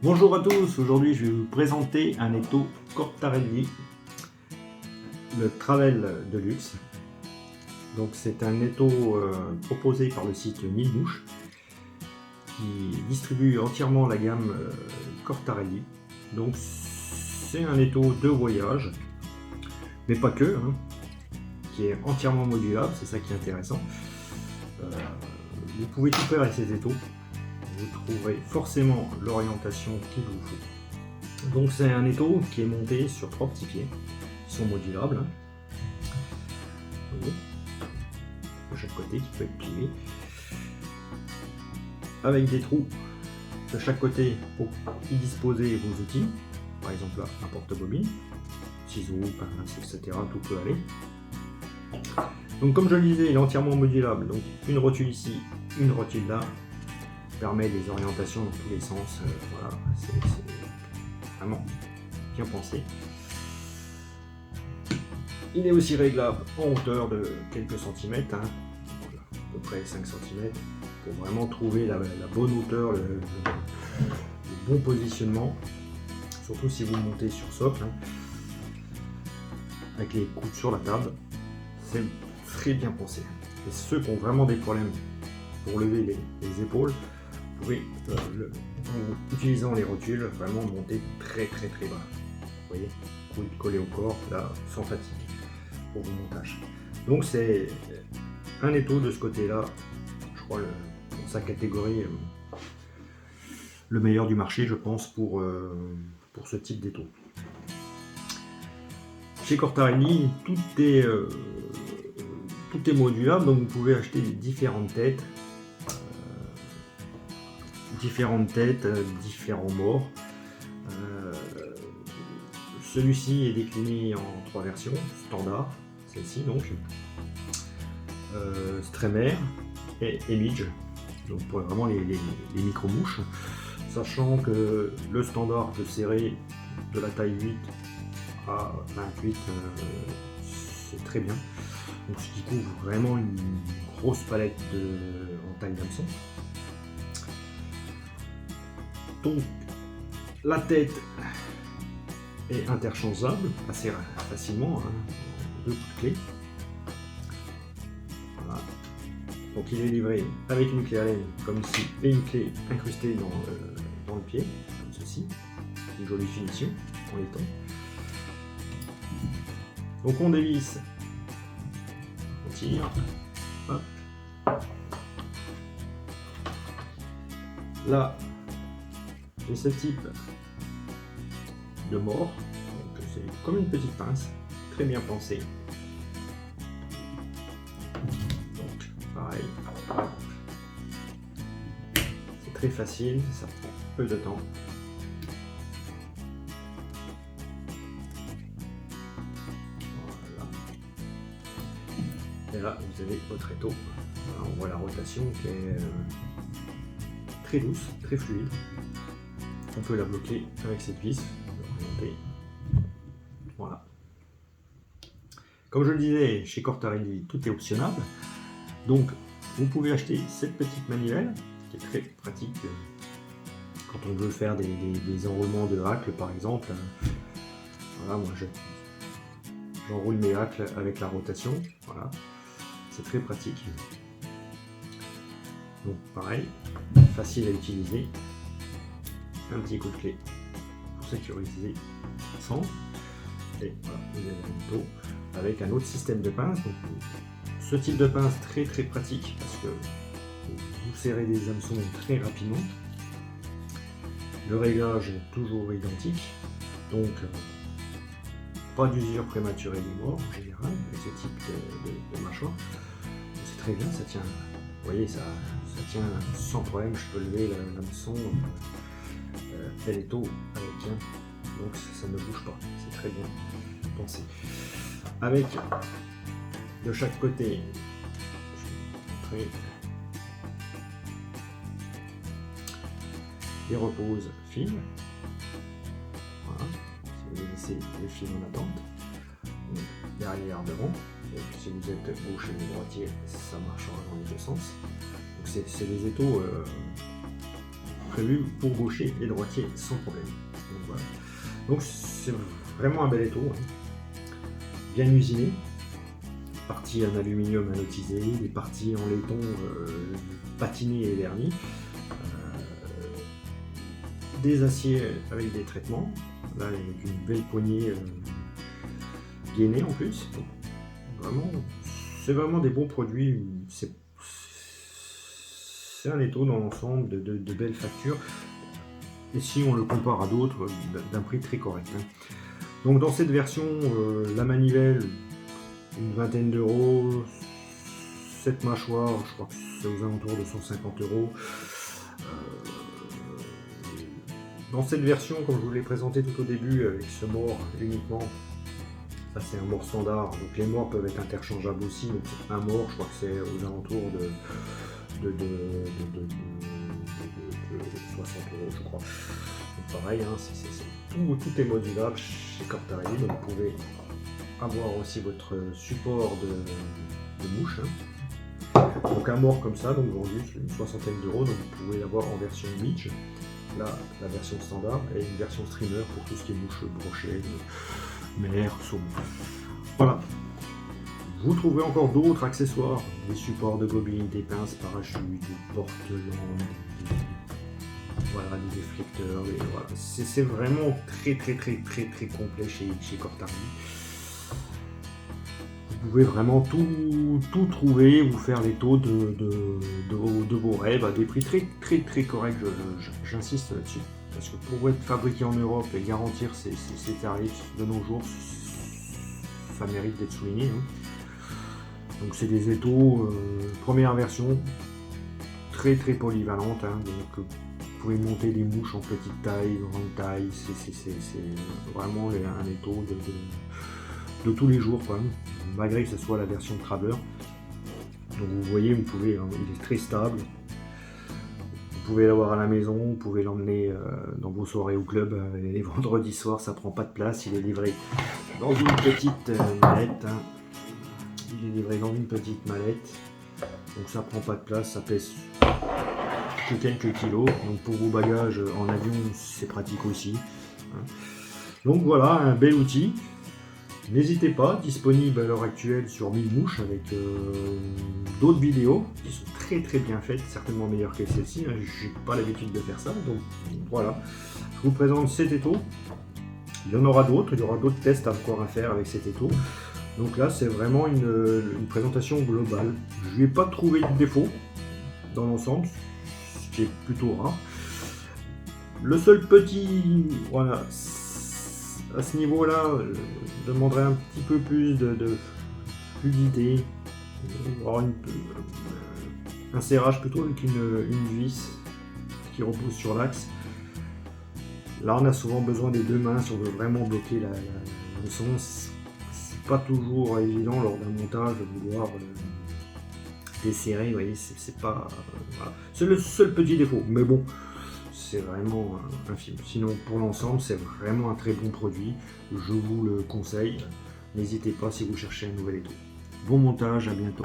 Bonjour à tous, aujourd'hui je vais vous présenter un étau Cortarelli, le Travel de luxe. Donc c'est un étau proposé par le site Mille Mouches qui distribue entièrement la gamme Cortarelli. Donc c'est un étau de voyage, mais pas que, hein, qui est entièrement modulable, c'est ça qui est intéressant. Vous pouvez tout faire avec ces étaux. Vous trouverez forcément l'orientation qu'il vous faut. Donc c'est un étau qui est monté sur 3 petits pieds, qui sont modulables. Vous voyez, de chaque côté qui peut être plié. Avec des trous de chaque côté pour y disposer vos outils. Par exemple là, un porte-bobine, ciseaux, pinces, etc. Tout peut aller. Donc comme je le disais, il est entièrement modulable. Donc une rotule ici, une rotule là. Permet des orientations dans tous les sens, voilà, c'est vraiment bien pensé. Il est aussi réglable en hauteur de quelques centimètres, hein, voilà, à peu près 5 cm, pour vraiment trouver la bonne hauteur, le bon positionnement, surtout si vous montez sur socle, hein, avec les coudes sur la table, c'est très bien pensé. Et ceux qui ont vraiment des problèmes pour lever les épaules, vous pouvez, en utilisant les rotules, vraiment monter très bas. Vous voyez, coude collé au corps, là, sans fatigue, pour vos montages. Donc c'est un étau de ce côté-là, je crois, dans sa catégorie, le meilleur du marché, je pense, pour ce type d'étau. Chez Cortarelli, tout est modulable, donc vous pouvez acheter différentes têtes, différents bords. Celui-ci est décliné en 3 versions, standard, celle-ci donc, Streamer et Image, donc pour vraiment les micro-mouches, sachant que le standard peut serrer de la taille 8 à 28, c'est très bien, donc ce qui couvre vraiment une grosse palette en taille d'hameçon. Donc la tête est interchangeable assez facilement, hein, 2 coups de clé. Voilà. Donc il est livré avec une clé Allen comme ici et une clé incrustée dans le pied, comme ceci. Une jolie finition en étant. Donc on dévisse, on tire, hop. Là, j'ai ce type de mort, donc c'est comme une petite pince, très bien pensée. Donc pareil, c'est très facile, ça prend peu de temps. Voilà. Et là vous avez votre étau. Voilà, on voit la rotation qui est très douce, très fluide. On peut la bloquer avec cette vis, orienter. Voilà. Comme je le disais, chez Cortarelli, tout est optionnable. Donc, vous pouvez acheter cette petite manivelle, qui est très pratique quand on veut faire des enroulements de hacles, par exemple. Voilà, moi j'enroule mes hacles avec la rotation. Voilà, c'est très pratique. Donc, pareil, facile à utiliser. Un petit coup de clé pour sécuriser l'ensemble. Et voilà, vous avez un étau avec un autre système de pince. Donc, ce type de pince très pratique parce que vous serrez des hameçons très rapidement. Le réglage est toujours identique, donc pas d'usure prématurée des morts en général avec ce type de mâchoire. C'est très bien, ça tient. Vous voyez, ça tient sans problème. Je peux lever l'hameçon. Elle est tôt avec un, donc ça ne bouge pas, c'est très bien pensé. Avec de chaque côté, je vais vous montrer les reposes fils. Voilà, si vous laissez les fils en attente, donc derrière, devant. Donc si vous êtes gauche et droitier, ça marchera dans les deux sens. Donc c'est des étaux prévu pour gaucher et droitier sans problème. Donc voilà. Donc c'est vraiment un bel étau, hein. Bien usiné, partie en aluminium anodisé, des parties en laiton patiné et verni, des aciers avec des traitements, là avec une belle poignée gainée en plus. Vraiment, c'est vraiment des bons produits. C'est un étau dans l'ensemble de belles factures. Et si on le compare à d'autres, d'un prix très correct, hein. Donc dans cette version, la manivelle, une vingtaine d'euros, cette mâchoire, je crois que c'est aux alentours de 150 euros. Dans cette version, comme je vous l'ai présenté tout au début, avec ce mort uniquement, ça c'est un mort standard, donc les morts peuvent être interchangeables aussi, donc un mort, je crois que c'est aux alentours de 60 euros, je crois. Donc pareil, hein, tout est modulable chez Cortari, donc vous pouvez avoir aussi votre support de mouche, hein. Donc un mort comme ça, donc vendu une soixantaine d'euros, donc vous pouvez l'avoir en version midge, là la version standard, et une version streamer pour tout ce qui est mouche, brochet, mer, saumon. Voilà. Vous trouverez encore d'autres accessoires, des supports de bobines, des pinces, parachutes, des porte-lampes, voilà, des déflecteurs, voilà. C'est vraiment très complet chez Cortari. Vous pouvez vraiment tout trouver, vous faire les taux de vos rêves à des prix très corrects, j'insiste là-dessus. Parce que pour être fabriqué en Europe et garantir ces tarifs de nos jours, ça mérite d'être souligné, hein. Donc c'est des étaux première version, très polyvalente, hein. Donc vous pouvez monter des mouches en petite taille, grande taille, c'est vraiment un étau de tous les jours, quoi, malgré que ce soit la version Traveler. Donc vous voyez, vous pouvez, hein, il est très stable. Vous pouvez l'avoir à la maison, vous pouvez l'emmener dans vos soirées au club les vendredis soirs, ça prend pas de place, il est livré dans une petite mallette, hein. Il est livré dans une petite mallette, donc ça prend pas de place, ça pèse que quelques kilos, donc pour vos bagages en avion c'est pratique aussi, hein. Donc voilà, un bel outil. N'hésitez pas, disponible à l'heure actuelle sur 1000 mouches avec d'autres vidéos qui sont très bien faites, certainement meilleures que celle-ci, hein. J'ai pas l'habitude de faire ça, donc voilà. Je vous présente cet étau. Il y en aura d'autres, il y aura d'autres tests encore à faire avec cet étau. Donc là, c'est vraiment une présentation globale. Je lui ai pas trouvé de défaut dans l'ensemble, ce qui est plutôt rare. Le seul petit, voilà, à ce niveau-là, je demanderais un petit peu plus de fluidité, avoir un serrage plutôt avec une vis qui repose sur l'axe. Là, on a souvent besoin des deux mains si on veut vraiment bloquer le son. C'est pas toujours évident lors d'un montage de vouloir desserrer, vous voyez, c'est pas... voilà. C'est le seul petit défaut, mais bon, c'est vraiment infime. Sinon, pour l'ensemble, c'est vraiment un très bon produit. Je vous le conseille. N'hésitez pas si vous cherchez un nouvel étau. Bon montage, à bientôt.